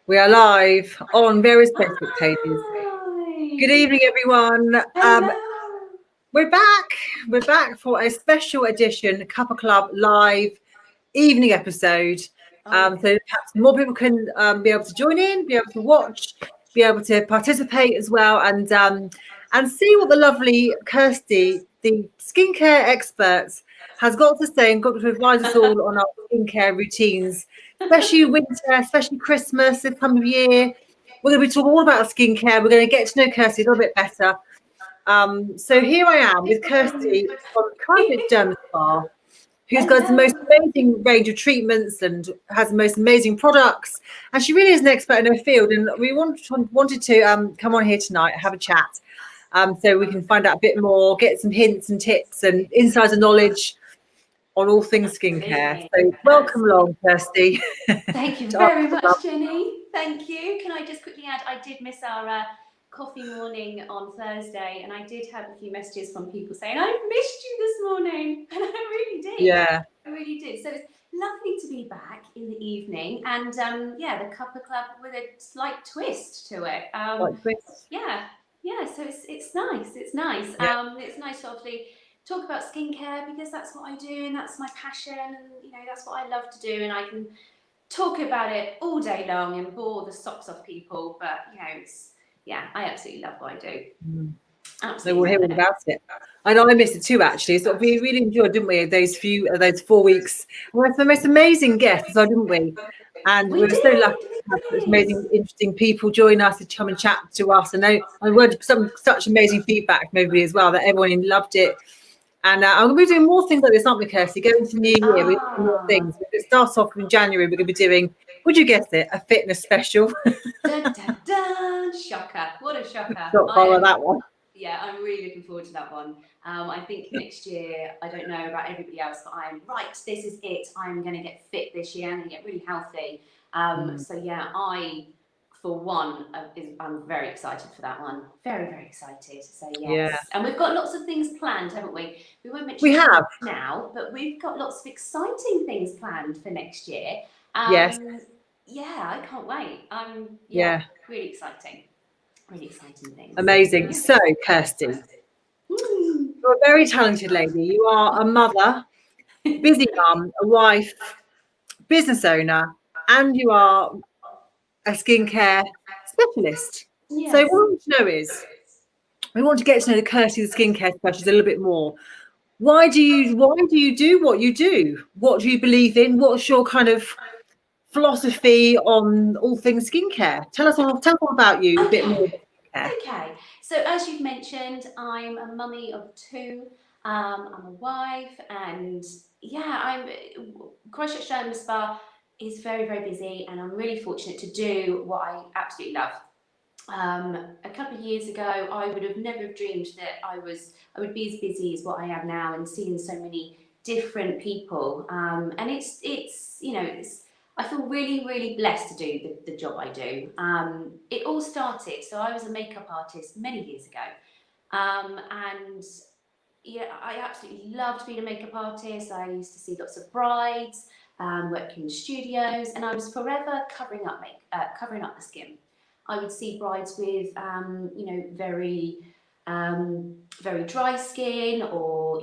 We are live on various Facebook pages. Hi. Good evening, everyone. Hello. We're back. We're back for a special edition Cuppa Club live evening episode. So perhaps more people can be able to join in, be able to watch, be able to participate as well, and see what the lovely Kirsty, the skincare expert, has got to say and got to advise us all on our skincare routines, especially winter, especially Christmas, this time of year. We're going to be talking all about skincare. We're going to get to know Kirsty a little bit better. So here I am with Kirsty from Christchurch Derma Spa, who's got the most amazing range of treatments and has the most amazing products. And she really is an expert in her field. And we wanted to come on here tonight and have a chat so we can find out a bit more, get some hints and tips and insider knowledge on all things skincare. So welcome along, Kirsty. Thank you very much, Jenny. Thank you. Can I just quickly add, I did miss our coffee morning on Thursday, and I did have a few messages from people saying, I missed you this morning. And I really did. Yeah. I really did. So it's lovely to be back in the evening. And yeah, the Cuppa Club with a slight twist to it. Yeah, so it's nice. It's nice. Yeah. It's nice to obviously talk about skincare because that's what I do and that's my passion, and that's what I love to do, and I can talk about it all day long and bore the socks off people, but I absolutely love what I do. Absolutely. So we'll hear all about it. I know I missed it too, actually. So we really enjoyed, didn't we, those 4 weeks. We had the most amazing guests, didn't we? And we were so lucky to have such amazing, interesting people join us to come and chat to us. And I heard such amazing feedback from everybody as well, that everyone loved it. And I'm going to be doing more things like this, aren't we, Kirsty? Going into the new year, we're doing more things. It starts off in January. We're going to be doing, would you guess it, a fitness special? Dun, dun, dun. Shocker. What a shocker. Not follow that one. Yeah, I'm really looking forward to that one. I think next year, I don't know about everybody else, but I'm right. This is it. I'm going to get fit this year. I'm going to get really healthy. So yeah, for one, I'm very excited for that one. Very, very excited. So yes. Yeah. And we've got lots of things planned, haven't we? We won't mention we have now, but we've got lots of exciting things planned for next year. Yes. Yeah, I can't wait. Really exciting. Really exciting things. Amazing. So, Kirsty, you're a very talented lady. You are a mother, busy mum, a wife, business owner, and you are a skincare specialist. Yes. So what we want to know is, we want to get to know Kirsty, the skincare specialist, a little bit more. Why do you do what you do? What do you believe in? What's your kind of philosophy on all things skincare? Tell us all about you a bit more. Okay, so as you've mentioned, I'm a mummy of two. I'm a wife, and Christchurch Derma Spa is very, very busy, and I'm really fortunate to do what I absolutely love. A couple of years ago, I would have never dreamed that I would be as busy as what I am now, and seeing so many different people. And it's I feel really, really blessed to do the job I do. It all started, so I was a makeup artist many years ago. And yeah, I absolutely loved being a makeup artist. I used to see lots of brides, working in studios, and I was forever covering up the skin. I would see brides with, very, very dry skin, or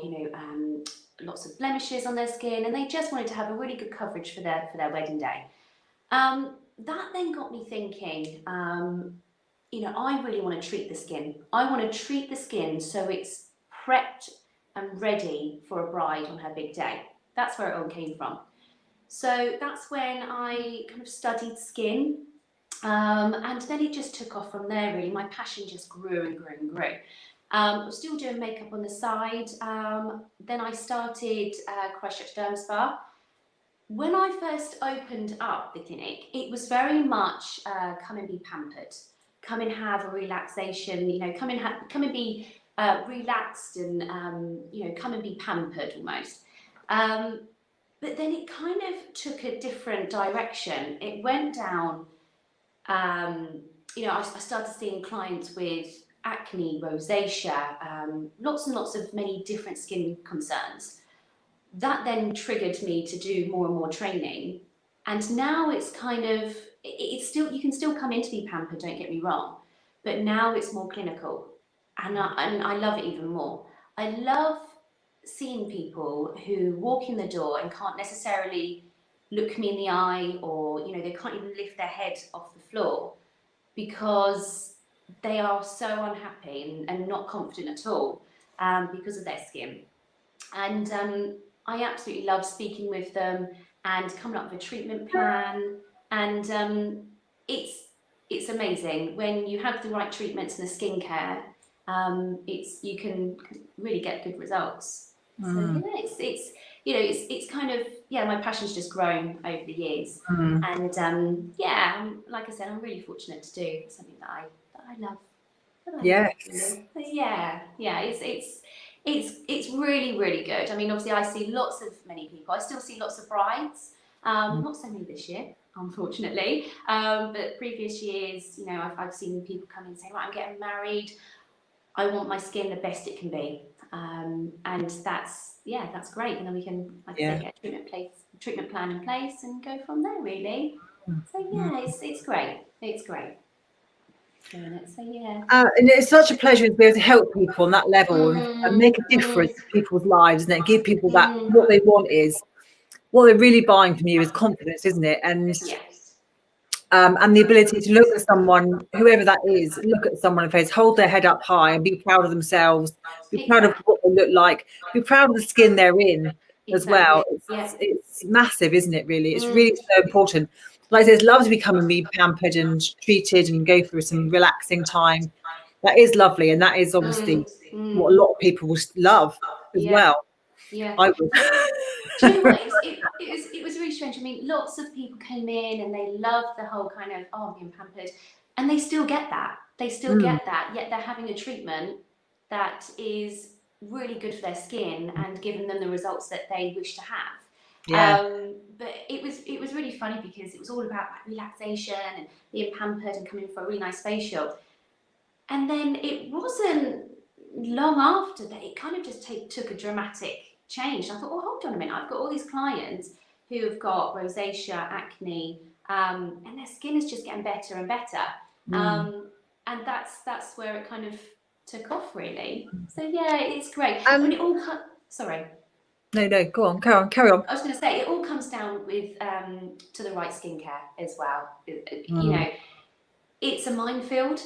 lots of blemishes on their skin, and they just wanted to have a really good coverage for their wedding day. That then got me thinking, I really want to treat the skin. I want to treat the skin so it's prepped and ready for a bride on her big day. That's where it all came from. So that's when I kind of studied skin, and then it just took off from there, really. My passion just grew and grew and grew. I was still doing makeup on the side. Then I started Christchurch Derma Spa. When I first opened up the clinic, it was very much come and be pampered, come and have a relaxation, come and be relaxed, and come and be pampered almost. But then it kind of took a different direction. It went down. I started seeing clients with acne, rosacea, lots and lots of many different skin concerns. That then triggered me to do more and more training. And now it's kind of, it's still, you can still come in to be pampered, don't get me wrong, but now it's more clinical, and I love it even more. I love seeing people who walk in the door and can't necessarily look me in the eye, or, you know, they can't even lift their head off the floor because they are so unhappy and not confident at all, because of their skin. And I absolutely love speaking with them and coming up with a treatment plan. And it's amazing when you have the right treatments and the skincare. You can really get good results. So yeah, it's you know, it's kind of, yeah, my passion's just grown over the years. And yeah, like I said, I'm really fortunate to do something that I love. Yes. Really. So yeah, it's really, really good. I mean, obviously, I see many people. I still see lots of brides. Not so many this year, unfortunately. But previous years, you know, I've seen people come in and say, right, I'm getting married. I want my skin the best it can be. And that's great. And then we can, like I say, get a treatment plan in place and go from there, really. So yeah, it's great. It's great. So yeah. And it's such a pleasure to be able to help people on that level and make a difference in people's lives, and then give people that what they want is what they're really buying from you is confidence, isn't it? And the ability to look at someone, whoever that is, look at someone and face, hold their head up high and be proud of themselves, be proud of what they look like, be proud of the skin they're in as well. It's massive, isn't it, really? It's really so important. Like I said, it's lovely to come and be pampered and treated and go through some relaxing time. That is lovely, and that is obviously what a lot of people will love as well. Yeah. I would. Do you know what? It was really strange. I mean, lots of people came in and they loved the whole kind of, oh, I'm being pampered, and they still get that. They still get that. Yet they're having a treatment that is really good for their skin and giving them the results that they wish to have. But it was really funny because it was all about like relaxation and being pampered and coming for a really nice facial. And then it wasn't long after that it kind of just took a dramatic change. I thought, well, hold on a minute, I've got all these clients who have got rosacea, acne, and their skin is just getting better and better. And that's where it kind of took off, really. So yeah, it's great. I mean, it all sorry. No, go on, carry on. I was going to say, it all comes down with to the right skincare as well. You know, it's a minefield.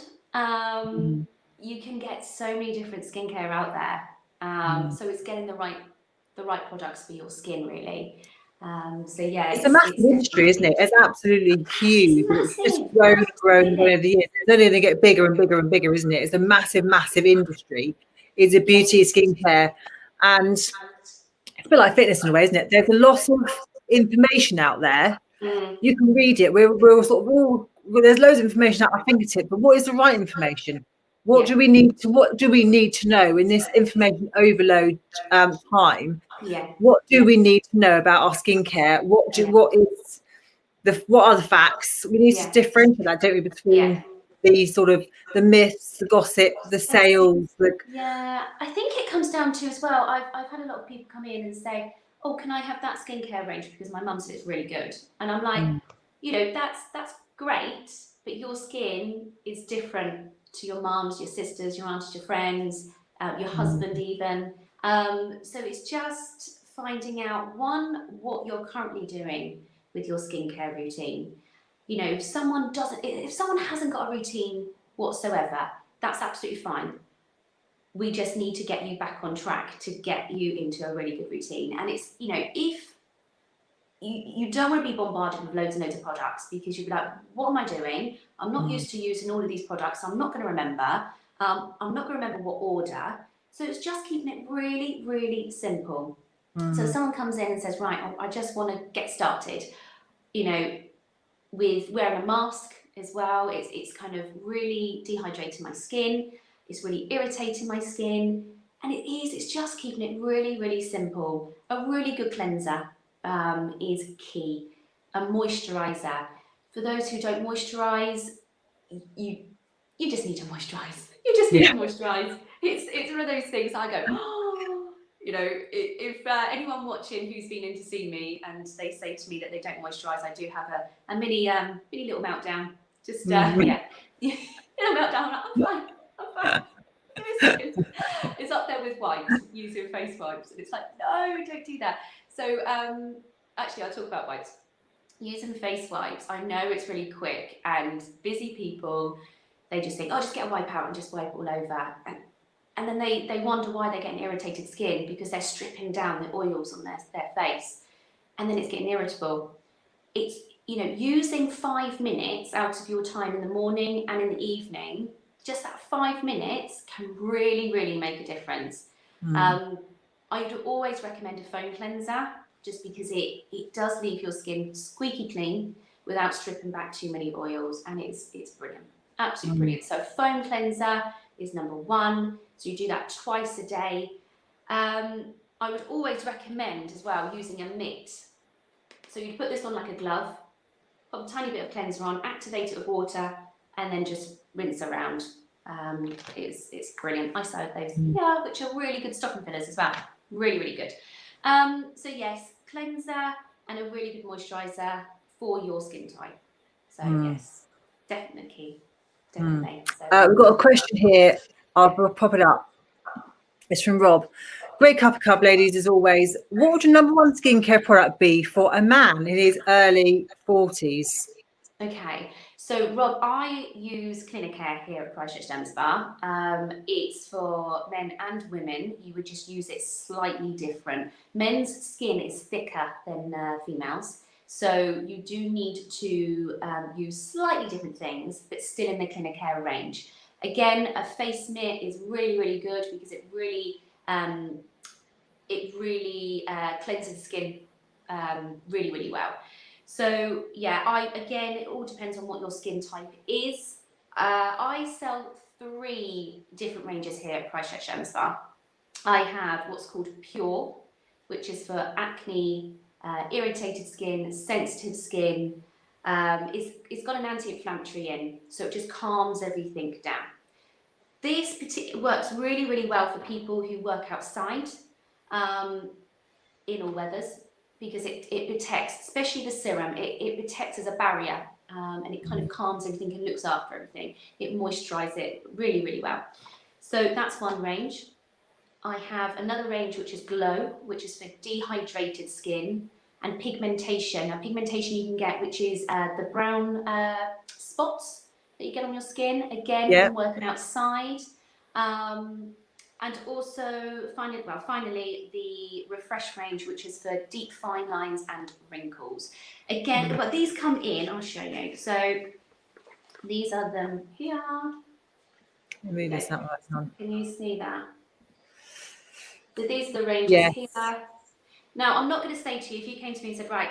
You can get so many different skincare out there. So it's getting the right products for your skin, really. So yeah, it's a massive industry, isn't it? It's absolutely huge. It's just grown over the years. It's only going to get bigger and bigger and bigger, isn't it? It's a massive industry. It's a beauty skincare, and it's a bit like fitness in a way, isn't it? There's a lot of information out there. You can read it. We're there's loads of information at our fingertips, but what is the right information? What do we need to know in this information overload time? What do we need to know about our skincare? What are the facts? We need to differentiate that, don't we, between the sort of the myths, the gossip, the sales. Yeah, I think it comes down to as well. I've had a lot of people come in and say, "Oh, can I have that skincare range because my mum said it's really good?" And I'm like, you know, that's great, but your skin is different to your mum's, your sisters, your aunts, your friends, your husband even. So it's just finding out, one, what you're currently doing with your skincare routine. You know, if someone hasn't got a routine whatsoever, that's absolutely fine. We just need to get you back on track to get you into a really good routine. And it's, you know, if you don't want to be bombarded with loads and loads of products, because you'll be like, what am I doing? I'm not used to using all of these products. I'm not going to remember. I'm not going to remember what order. So it's just keeping it really, really simple. So if someone comes in and says, right, I just want to get started, you know, with wearing a mask as well, it's kind of really dehydrating my skin. It's really irritating my skin. And it's just keeping it really, really simple. A really good cleanser is key. A moisturizer. For those who don't moisturize, you just need to moisturize. You just need to moisturize. It's one of those things I go, oh, you know, if anyone watching who's been in to see me and they say to me that they don't moisturise, I do have a mini little meltdown. Just yeah, little meltdown. I'm fine. Give me a second. It's up there with wipes, using face wipes, and it's like, no, don't do that. So actually, I'll talk about wipes. Using face wipes, I know it's really quick, and busy people, they just think, oh, just get a wipe out and just wipe all over. And then they wonder why they're getting irritated skin, because they're stripping down the oils on their face, and then it's getting irritable. It's, you know, using 5 minutes out of your time in the morning and in the evening, just that 5 minutes can really, really make a difference. I would always recommend a foam cleanser, just because it does leave your skin squeaky clean without stripping back too many oils, and it's brilliant, absolutely brilliant. So foam cleanser is number 1. So you do that twice a day. I would always recommend as well using a mitt. So you put this on like a glove, put a tiny bit of cleanser on, activate it with water, and then just rinse around. It's brilliant. I started those, which are really good stocking fillers as well. Really, really good. So yes, cleanser and a really good moisturiser for your skin type. So yes, definitely. So, we've got a question here. I'll pop it up. It's from Rob. Great cup of cub, ladies, as always. What would your number 1 skincare product be for a man in his early 40s? Okay, so Rob, I use Clinicare here at Christchurch Derma Spa. It's for men and women. You would just use it slightly different. Men's skin is thicker than females, so you do need to use slightly different things, but still in the Clinicare range. Again, a face mitt is really, really good because it really cleanses the skin really, really well. So yeah, again, it all depends on what your skin type is. I sell 3 different ranges here at Christchurch Derma Spa. I have what's called Pure, which is for acne, irritated skin, sensitive skin. It's got an anti-inflammatory in, so it just calms everything down. This works really, really well for people who work outside in all weathers, because it protects, especially the serum, it protects as a barrier, and it kind of calms everything and looks after everything. It moisturizes it really, really well. So that's one range. I have another range which is Glow, which is for dehydrated skin and pigmentation. Now, pigmentation you can get, which is the brown spots that you get on your skin, again, from working outside. And also, finally, the Refresh range, which is for deep fine lines and wrinkles. Again, but these come in, I'll show you. So these are them here. Move this that way. Can you see that? So these are the ranges here. Now, I'm not going to say to you, if you came to me and said, right,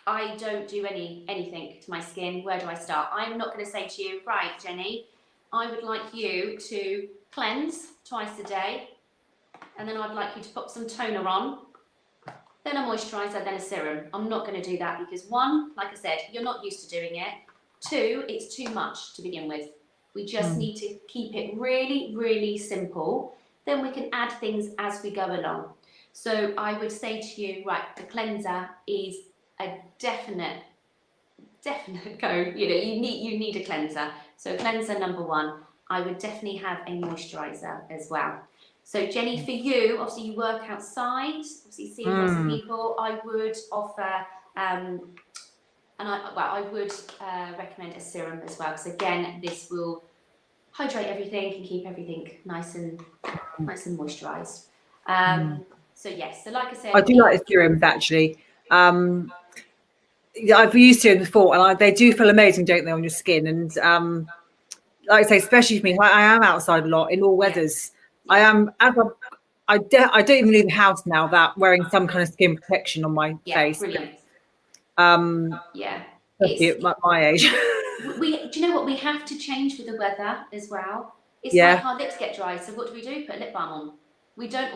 I don't do anything to my skin, where do I start? I'm not going to say to you, right, Jenny, I would like you to cleanse twice a day, and then I'd like you to put some toner on, then a moisturiser, then a serum. I'm not going to do that because 1, like I said, you're not used to doing it. 2, it's too much to begin with. We just need to keep it really, really simple. Then we can add things as we go along. So I would say to you, right, the cleanser is a definite go. You know, you need a cleanser. So cleanser number 1. I would definitely have a moisturiser as well. So Jenny, for you, obviously you work outside, obviously seeing lots of people. I would offer, I would recommend a serum as well, because again, this will hydrate everything and keep everything nice and moisturised. So yes, so like I said, I do like the serums actually. I've used serums before, and they do feel amazing, don't they, on your skin? And like I say, especially for me, I am outside a lot in all weathers. I am. I don't even leave the house now without wearing some kind of skin protection on my face. Brilliant. Especially at my age. Do you know what? We have to change with the weather as well. It's like our lips get dry, so what do? Put a lip balm on. We don't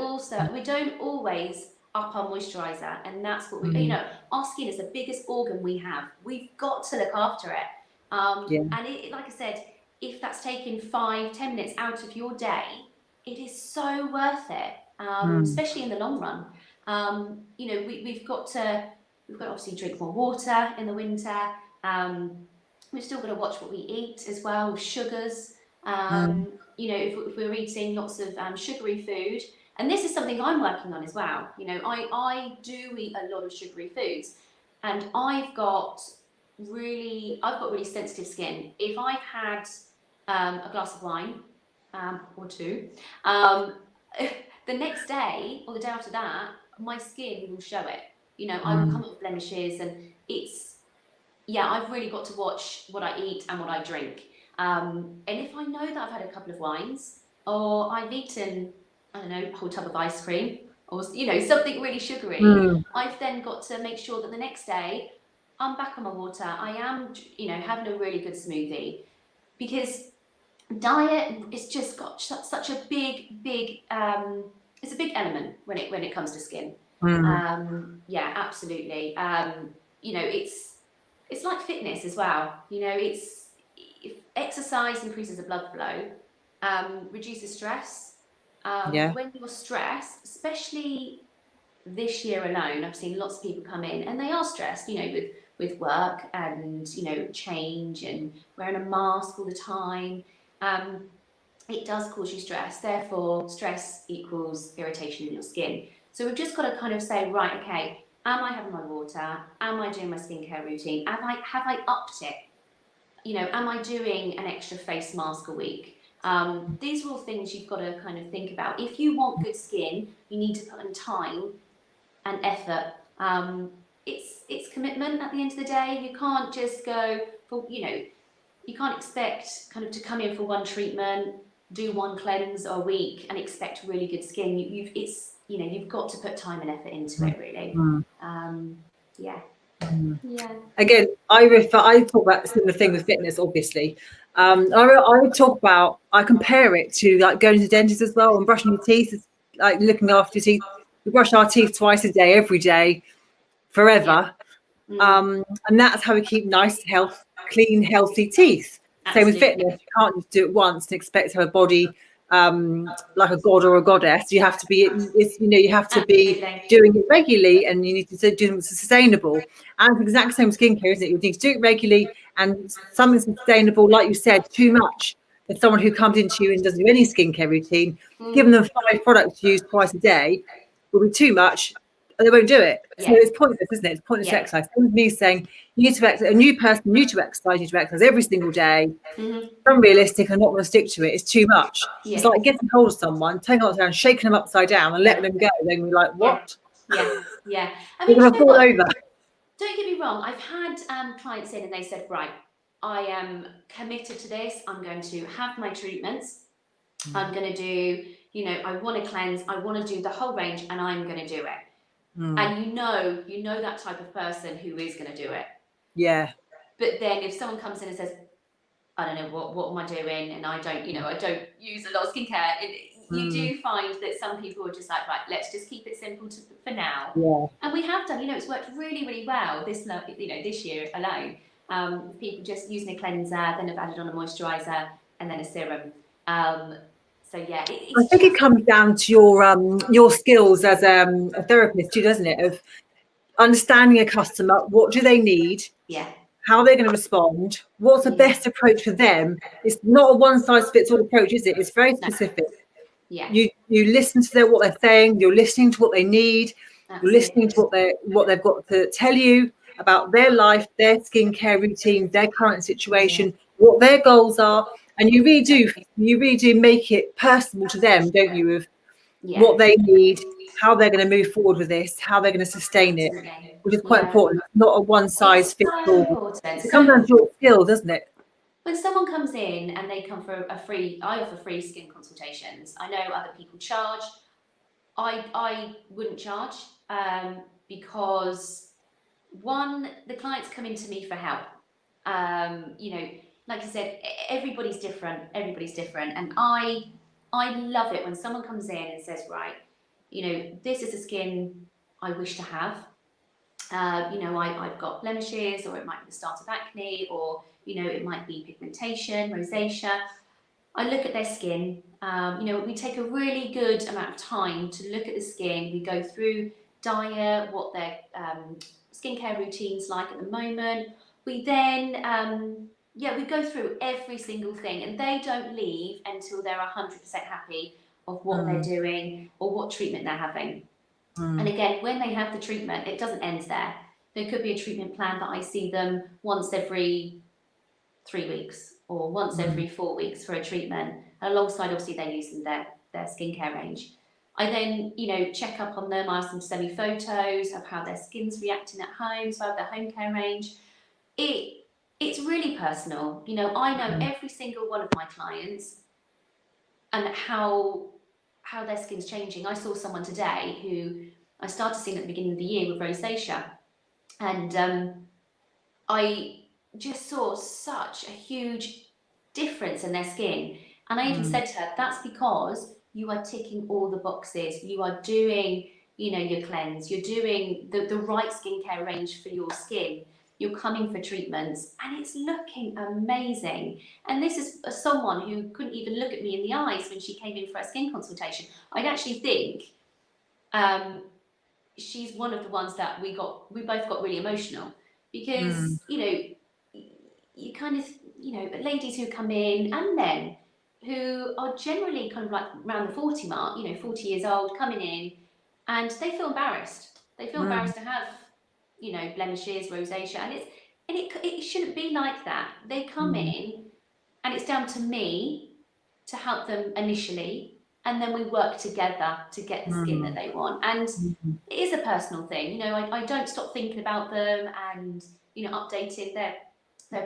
always up our moisturiser, and that's what we, our skin is the biggest organ we have. We've got to look after it. And like I said, if that's taking 5-10 minutes out of your day, it is so worth it. especially in the long run. You know, we've got to obviously drink more water in the winter. We've still got to watch what we eat as well, with sugars. You know, if we're eating lots of sugary food, and this is something I'm working on as well. You know, I do eat a lot of sugary foods, and I've got really sensitive skin. If I've had a glass of wine or two, the next day or the day after that, my skin will show it. You know, I will come up with blemishes, and I've really got to watch what I eat and what I drink. And if I know that I've had a couple of wines, or I've eaten, I don't know, a whole tub of ice cream, or, you know, something really sugary, I've then got to make sure that the next day I'm back on my water. I am, you know, having a really good smoothie, because diet is just got such a big it's a big element when it comes to skin. Yeah, absolutely. You know, it's like fitness as well. You know, if exercise increases the blood flow, reduces stress. When you're stressed, especially this year alone, I've seen lots of people come in and they are stressed, you know, with work and, you know, change and wearing a mask all the time. It does cause you stress. Therefore, stress equals irritation in your skin. So we've just got to kind of say, right, okay, am I having my water? Am I doing my skincare routine? Have I upped it? You know, am I doing an extra face mask a week? These are all things you've got to kind of think about. If you want good skin, you need to put in time and effort. It's commitment at the end of the day. You can't just go for, you know, you can't expect kind of to come in for one treatment, do one cleanse a week and expect really good skin. You've got to put time and effort into it, really. Yeah. Again, I talk about a similar thing with fitness, obviously. I compare it to like going to the dentist as well, and brushing your teeth. It's like looking after your teeth. We brush our teeth twice a day, every day, forever. And that's how we keep nice, clean, healthy teeth. Absolutely. Same with fitness. You can't just do it once and expect to have a body like a god or a goddess. You have to be, you have to be doing it regularly, and you need to do something sustainable. And it's the exact same skincare, isn't it? You need to do it regularly and something sustainable. Like you said, too much. If someone who comes into you and doesn't do any skincare routine, giving them 5 products to use twice a day will be too much. And they won't do it. So it's pointless, isn't it? It's pointless exercise. Same with me saying you need to exercise. A new person, new to exercise, you need to exercise every single day. Unrealistic and not going to stick to it. It's too much. It's like getting hold of someone, taking them down, shaking them upside down, and letting them go. Then you're like, what? Yeah. I mean, you're going to fall over. Don't get me wrong. I've had clients in and they said, right, I am committed to this. I'm going to have my treatments. I'm going to do, you know, I want to cleanse. I want to do the whole range, and I'm going to do it. And you know that type of person who is going to do it. Yeah. But then if someone comes in and says, I don't know, what am I doing? And I don't use a lot of skincare. You do find that some people are just like, right, let's just keep it simple for now. Yeah. And we have done, you know, it's worked really, really well this year alone. People just using a cleanser, then have added on a moisturizer, and then a serum. So yeah, I think it comes down to your skills as a therapist too, doesn't it? Of understanding a customer, what do they need? Yeah. How they're going to respond? What's the best approach for them? It's not a one-size-fits-all approach, is it? It's very specific. Yeah. You listen to what they're saying. You're listening to what they need. Absolutely. You're listening to what they've got to tell you about their life, their skincare routine, their current situation, what their goals are. And you really do make it personal to them, don't you, of what they need, how they're going to move forward with this, how they're going to sustain it, which is quite important. It's not a one-size-fits-all. It comes down to your skill, doesn't it? When someone comes in and they come for I offer free skin consultations. I know other people charge. I wouldn't charge because, one, the clients come into me for help. You know, like I said, everybody's different, and I love it when someone comes in and says, right, you know, this is the skin I wish to have. You know, I've got blemishes, or it might be the start of acne, or, you know, it might be pigmentation, rosacea. I look at their skin. We take a really good amount of time to look at the skin. We go through diet, what their skincare routine's like at the moment. We then, we go through every single thing, and they don't leave until they're 100% happy of what they're doing or what treatment they're having. And again, when they have the treatment, it doesn't end there. There could be a treatment plan that I see them once every 3 weeks or once every 4 weeks for a treatment. And alongside, obviously, they're using their skincare range. I then, check up on them, ask them to send me photos of how their skin's reacting at home, so I have their home care range. It's really personal. I know every single one of my clients and how their skin's changing. I saw someone today who I started seeing at the beginning of the year with rosacea, and I just saw such a huge difference in their skin. And I even said to her, that's because you are ticking all the boxes. You are doing, your cleanse. You're doing the right skincare range for your skin. You're coming for treatments, and it's looking amazing. And this is someone who couldn't even look at me in the eyes when she came in for a skin consultation. I'd actually think she's one of the ones that we both got really emotional, because you kind of, ladies who come in and men who are generally kind of like around the 40 mark, 40 years old, coming in, and they feel embarrassed. They feel embarrassed to have, blemishes, rosacea, and it shouldn't be like that. They come in, and it's down to me to help them initially, and then we work together to get the skin that they want. And it is a personal thing. I don't stop thinking about them and, updating their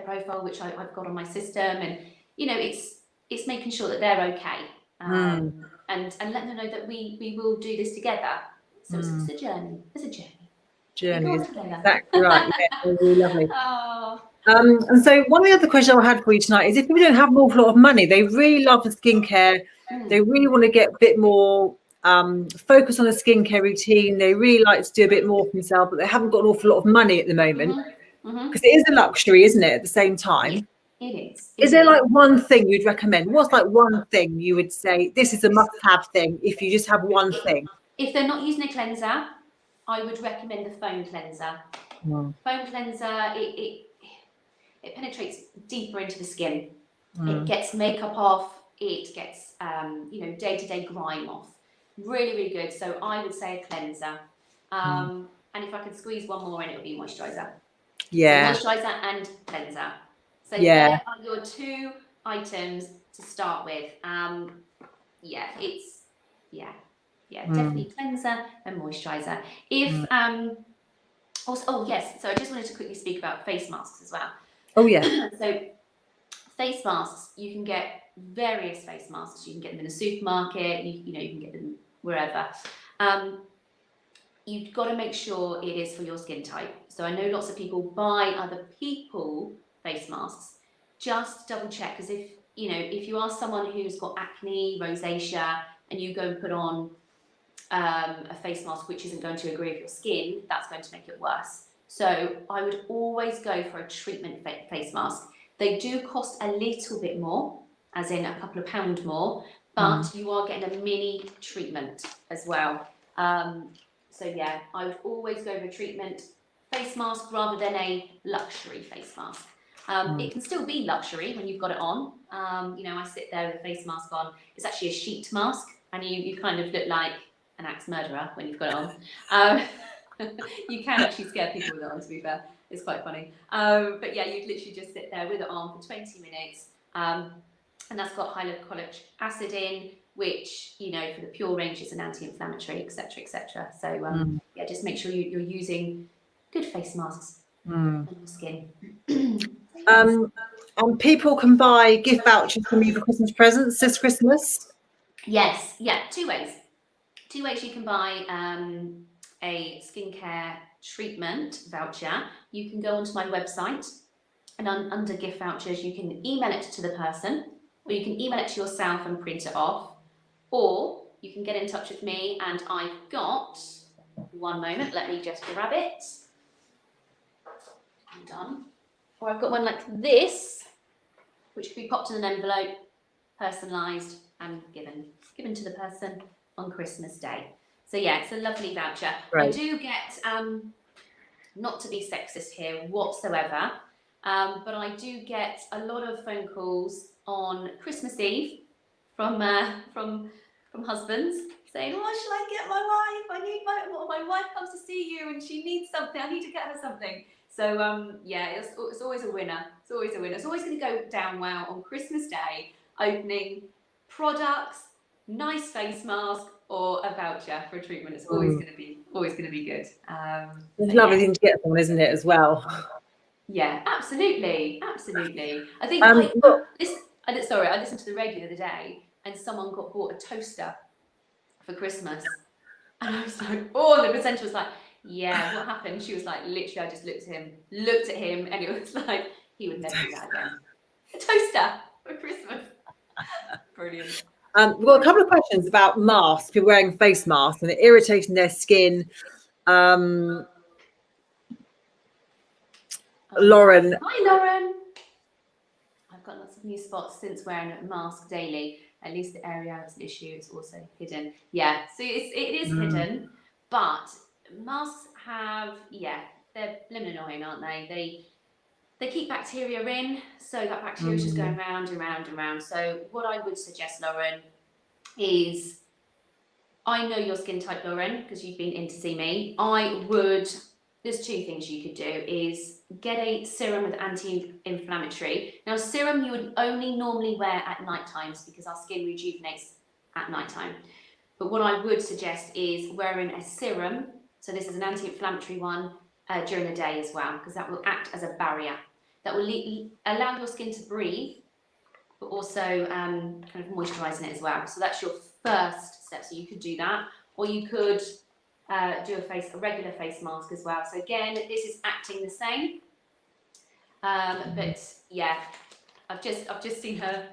profile, which I've got on my system, and it's making sure that they're okay, and letting them know that we will do this together. So it's a journey. It's a journey. Exactly right. Yeah, really lovely. Oh. And so one of the other questions I had for you tonight is, if people don't have an awful lot of money, they really love the skincare, they really want to get a bit more focus on the skincare routine, they really like to do a bit more for themselves, but they haven't got an awful lot of money at the moment, because it is a luxury, isn't it, at the same time? It is. Is there like one thing you'd recommend? What's like one thing you would say, this is a must-have thing, if you just have one thing? If they're not using a cleanser, I would recommend the foam cleanser. Foam cleanser, it penetrates deeper into the skin. It gets makeup off. It gets day-to-day grime off. Really, really good. So I would say a cleanser. And if I could squeeze one more in, it would be moisturizer. Yeah. So moisturizer and cleanser. So there are your two items to start with. Definitely cleanser and moisturizer. So I just wanted to quickly speak about face masks as well. Oh yeah. So face masks, you can get various face masks. You can get them in a supermarket, you can get them wherever. You've got to make sure it is for your skin type. So I know lots of people buy other people face masks. Just double check, because if you are someone who's got acne, rosacea, and you go and put on a face mask which isn't going to agree with your skin, that's going to make it worse. So I would always go for a treatment face mask. They do cost a little bit more, as in a couple of pounds more, but you are getting a mini treatment as well. So yeah, I would always go for a treatment face mask rather than a luxury face mask. It can still be luxury when you've got it on. I sit there with a face mask on. It's actually a sheet mask, and you kind of look like an axe murderer when you've got it on. You can actually scare people with it on, to be fair. It's quite funny. But yeah, you'd literally just sit there with it on for 20 minutes. And that's got hyaluronic acid in, which, for the pure range is an anti-inflammatory, etc., etc. So just make sure you're using good face masks on your skin. And people can buy gift vouchers from you for Christmas presents this Christmas? Yes, yeah, two ways. Two ways you can buy a skincare treatment voucher. You can go onto my website, and under gift vouchers, you can email it to the person, or you can email it to yourself and print it off, or you can get in touch with me, and I've got, one moment, let me just grab it. I'm done. Or I've got one like this, which can be popped in an envelope, personalised and given to the person on Christmas Day. So yeah, it's a lovely voucher. Right. I do get, not to be sexist here whatsoever, but I do get a lot of phone calls on Christmas Eve from husbands saying, "Oh, shall I get my wife? My wife comes to see you and she needs something. I need to get her something." So yeah, it's always a winner. It's always a winner. It's always going to go down well on Christmas Day, opening products, nice face mask, or a voucher for a treatment. It's always going to be good. It's a lovely thing to get someone, isn't it, as well? Yeah, absolutely. I think sorry, I listened to the radio the other day and someone got bought a toaster for Christmas. And I was like, oh, and the presenter was like, yeah, what happened? She was like, literally, I just looked at him, and it was like, he would never do that again. A toaster for Christmas. Brilliant. We've got a couple of questions about masks, people wearing face masks and irritating their skin. Lauren. Hi, Lauren. I've got lots of new spots since wearing a mask daily. At least the area is an issue. It's also hidden. Yeah, so it is hidden, but masks have, they're blimmin' annoying, aren't they? They keep bacteria in, so that bacteria is just going round and round and round. So what I would suggest, Lauren, is, I know your skin type, Lauren, because you've been in to see me. There's two things you could do, is get a serum with anti-inflammatory. Now, serum you would only normally wear at night times because our skin rejuvenates at night time. But what I would suggest is wearing a serum. So this is an anti-inflammatory one during the day as well, because that will act as a barrier. That will allow your skin to breathe, but also kind of moisturising it as well. So that's your first step. So you could do that, or you could do a regular face mask as well. So again, this is acting the same. But yeah, I've just seen her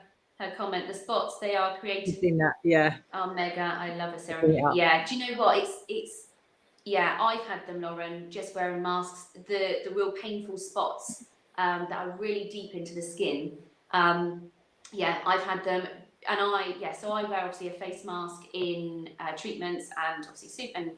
comment. The spots they are creating. You've seen that, yeah. Oh, mega! I love a serum. Yeah. Do you know what? It's yeah. I've had them, Lauren. Just wearing masks, the real painful spots that are really deep into the skin. Yeah, I've had them. And so I wear obviously a face mask in treatments and obviously soup and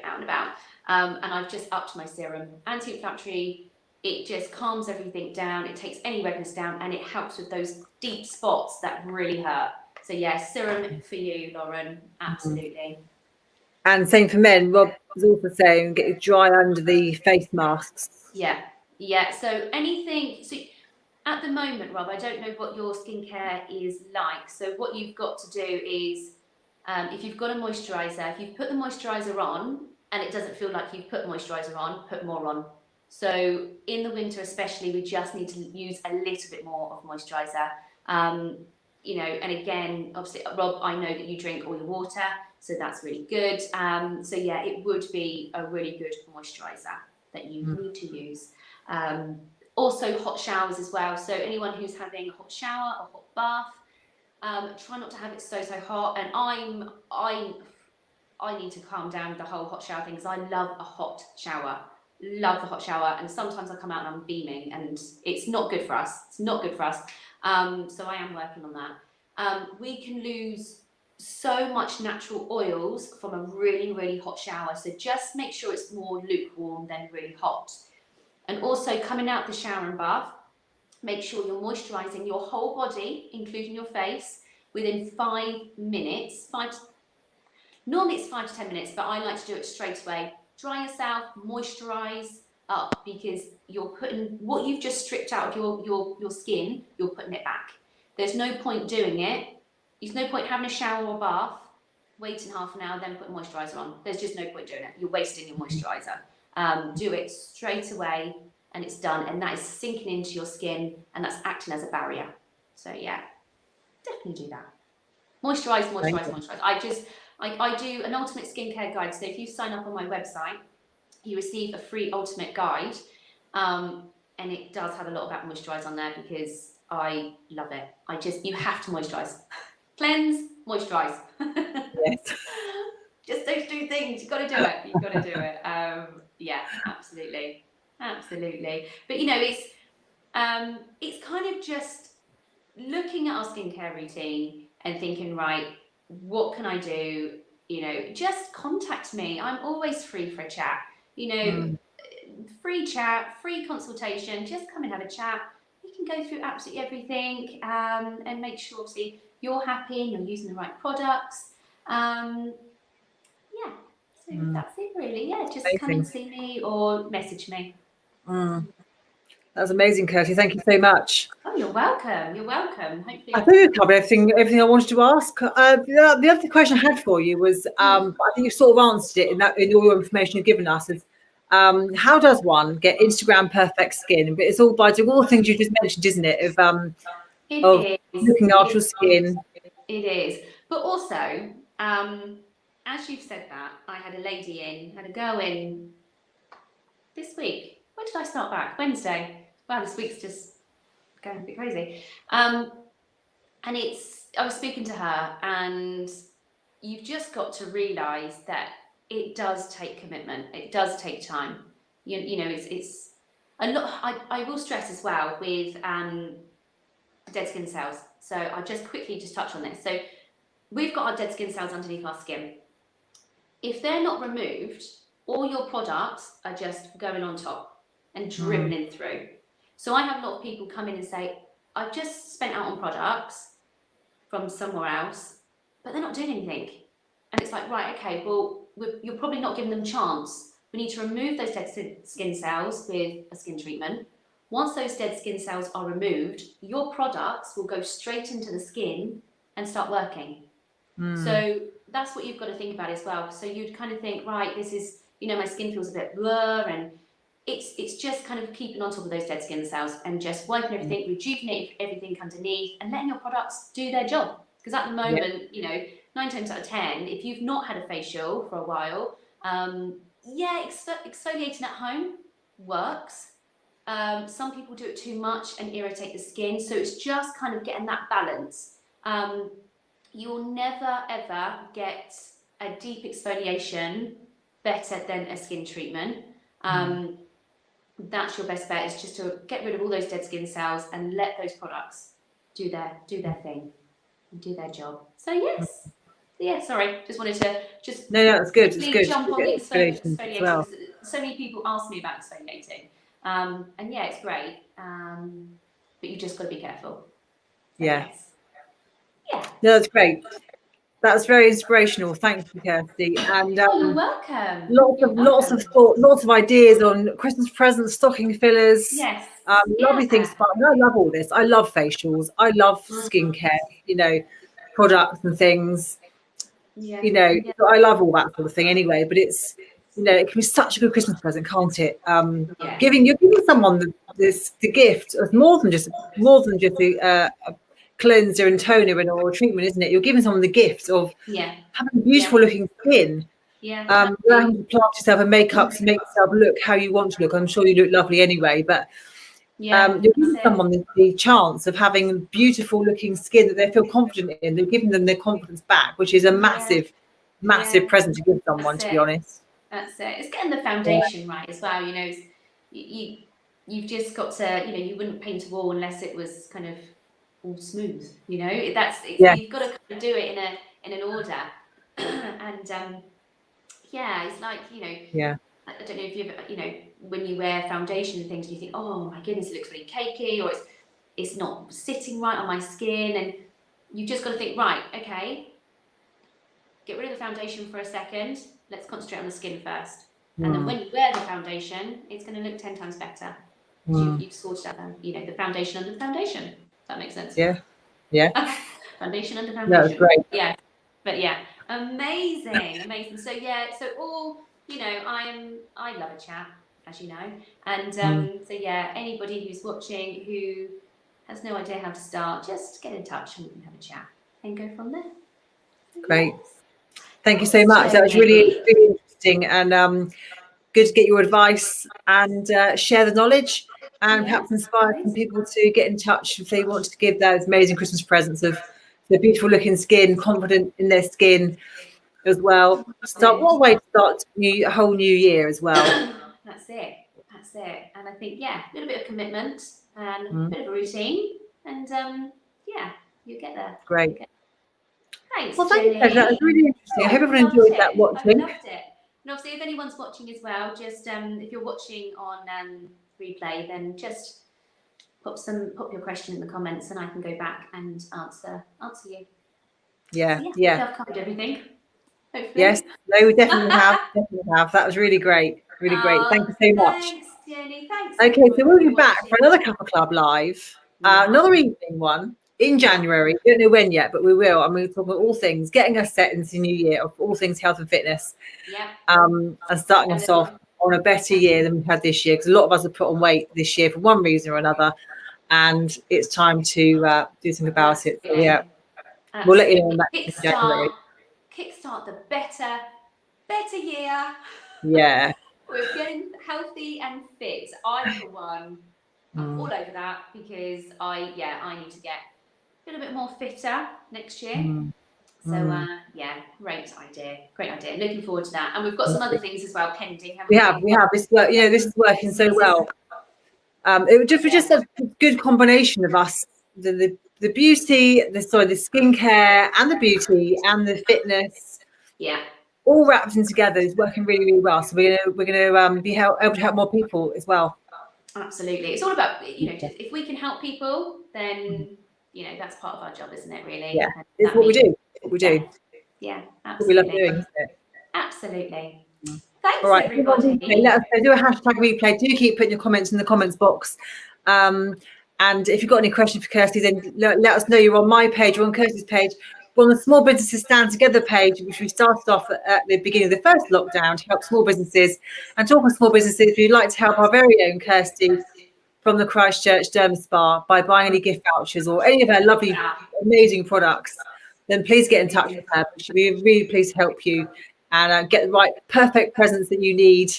out and about. And I've just upped my serum. Anti-inflammatory, it just calms everything down. It takes any redness down and it helps with those deep spots that really hurt. So yeah, serum for you, Lauren, absolutely. And same for men. Rob was also saying get it dry under the face masks. Yeah. So anything. So at the moment, Rob, I don't know what your skincare is like. So what you've got to do is, if you've got a moisturiser, if you've put the moisturiser on and it doesn't feel like you've put moisturiser on, put more on. So in the winter especially, we just need to use a little bit more of moisturiser. And again, obviously, Rob, I know that you drink all your water, so that's really good. So yeah, it would be a really good moisturiser that you need to use. Also hot showers as well. So anyone who's having a hot shower or hot bath, try not to have it so hot. And I need to calm down the whole hot shower thing because I love a hot shower. Love the hot shower, and sometimes I come out and I'm beaming, and it's not good for us. So I am working on that. We can lose so much natural oils from a really, really hot shower. So just make sure it's more lukewarm than really hot. And also coming out the shower and bath, make sure you're moisturising your whole body, including your face, within 5 minutes. Normally it's 5 to 10 minutes, but I like to do it straight away. Dry yourself, moisturise up, because you're putting what you've just stripped out of your skin, you're putting it back. There's no point doing it. There's no point having a shower or bath, waiting half an hour, then putting moisturiser on. There's just no point doing it. You're wasting your moisturiser. Do it straight away and it's done, and that is sinking into your skin and that's acting as a barrier. So yeah, definitely do that. Moisturise. I do an ultimate skincare guide. So if you sign up on my website, you receive a free ultimate guide, and it does have a lot about moisturise on there because I love it. You have to moisturise. Cleanse, moisturise. Yes. Just those two things. You've got to do it. Yeah, absolutely. But it's kind of just looking at our skincare routine and thinking, right, what can I do? You know, just contact me. I'm always free for a chat. You know, free chat, free consultation. Just come and have a chat. We can go through absolutely everything, and make sure, obviously, you're happy and you're using the right products. Yeah, so that's it really. Yeah, just come and see me or message me. That's amazing, Kirsty. Thank you so much. Oh, you're welcome. You're welcome. Hopefully, I think we've covered everything I wanted to ask. The other question I had for you was, I think you sort of answered it in all your information you've given us. Is how does one get Instagram perfect skin? But it's all by doing all the things you just mentioned, isn't it? Of looking after your skin. It is. But also, as you've said that, I had a girl in this week. When did I start back? Wednesday. Wow, this week's just going a bit crazy. And I was speaking to her, and you've just got to realise that it does take commitment. It does take time. You know, it's a lot. I will stress as well with dead skin cells. So I'll just quickly touch on this. So we've got our dead skin cells underneath our skin. If they're not removed, all your products are just going on top and dribbling through. So I have a lot of people come in and say, I've just spent out on products from somewhere else, but they're not doing anything. And it's like, right, okay, well, you're probably not giving them a chance. We need to remove those dead skin cells with a skin treatment. Once those dead skin cells are removed, your products will go straight into the skin and start working. So that's what you've got to think about as well. So you'd kind of think, right, this is, you know, my skin feels a bit blur, and it's just kind of keeping on top of those dead skin cells and just wiping everything, rejuvenating everything underneath, and letting your products do their job. Because at the moment, you know, 9 times out of 10, if you've not had a facial for a while, exfoliating at home works. Some people do it too much and irritate the skin. So it's just kind of getting that balance. You'll never ever get a deep exfoliation better than a skin treatment. That's your best bet, is just to get rid of all those dead skin cells and let those products do their thing and do their job. So yes. Yeah, sorry, just wanted to no, it's good. It's good. Jump on the exfoliation as well. So many people ask me about exfoliating, and yeah, it's great, but you just got to be careful. So, yes. Yeah. No, that's great. That's very inspirational. Thank you, Kirsty. And you're welcome. Lots of thought, lots of ideas on Christmas presents, stocking fillers. Yes. Lovely things. But I love all this. I love facials. I love skincare. You know, products and things. Yeah. You know, I love all that sort of thing. Anyway, but it's, you know, it can be such a good Christmas present, can't it? You're giving someone the gift of more than just a cleanser and toner or a treatment, isn't it? You're giving someone the gift of having beautiful looking skin. Without having to plant yourself and makeup to make yourself look how you want to look. I'm sure you look lovely anyway, but you're giving someone the chance of having beautiful looking skin that they feel confident in. They're giving them their confidence back, which is a massive present to give someone, to be honest. That's it. It's getting the foundation right as well. You know, you've just got to, you know, you wouldn't paint a wall unless it was kind of all smooth. You know, you've got to kind of do it in an order. And it's like, you know, I don't know if you've, you know, when you wear foundation and things, you think, oh my goodness, it looks really cakey, or it's not sitting right on my skin, and you've just got to think, right, okay, get rid of the foundation for a second, let's concentrate on the skin first, and then when you wear the foundation, it's going to look 10 times better. You've sorted out you know, the foundation under the foundation. If that makes sense. Foundation under foundation. That was great. Yeah, but amazing. So all, you know, I love a chat, as you know, and so anybody who's watching who has no idea how to start, just get in touch and we can have a chat and go from there. Great. Thank you so much. That was really, really interesting, and good to get your advice and share the knowledge, and perhaps inspire some people to get in touch if they want to give those amazing Christmas presents of the beautiful looking skin, confident in their skin as well. What way to start a whole new year as well. That's it. And I think, a little bit of commitment and a bit of a routine, and yeah, you get there. Great. Thanks, Well, thank you, Jenny. that was really interesting. I hope everyone enjoyed that watching. I loved it. And obviously, if anyone's watching as well, just if you're watching on replay, then just pop your question in the comments, and I can go back and answer you. Yeah, So, yeah. I've covered everything. Hopefully. Yes, no, we definitely have. That was really great. Really great. Thank you so much. Thanks, Jenny. Thanks. Okay, so we'll be back for another Couple Club Live, another evening one in January. We don't know when yet, but we will. I'm going to talk about all things getting us set into the new year, of all things health and fitness. Yeah. And starting us off on a better year than we've had this year, because a lot of us have put on weight this year for one reason or another, and it's time to do something about it. So yeah, we'll let you know on that in January. Kickstart the better year. Yeah. We're getting healthy and fit. I, for one, I'm all over that, because I need to get a little bit more fitter next year. So great idea. Looking forward to that. And we've got some other things as well pending. We have. This is working so well. It was just a good combination of us, the beauty, the skincare and the beauty and the fitness. Yeah. All wrapped in together is working really, really well. So we're gonna be able to help more people as well. Absolutely. It's all about, if we can help people, then that's part of our job, isn't it, really? Yeah, it's what we do. Yeah, absolutely. What we love doing, isn't it? Absolutely. Thanks, all right, everybody. Let us know, do a hashtag replay. Do keep putting your comments in the comments box. And if you've got any questions for Kirsty, then let us know. You're on my page, or on Kirsty's page. We're on the Small Businesses Stand Together page, which we started off at the beginning of the first lockdown to help small businesses. And talking small businesses, if you'd like to help our very own Kirsty from the Christchurch Derma Spa by buying any gift vouchers or any of her lovely, amazing products, then please get in touch with her. She'll be really pleased to help you and get the right, perfect presents that you need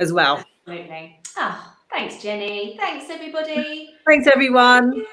as well. Absolutely. Thanks, Jenny. Thanks, everybody. Thanks, everyone.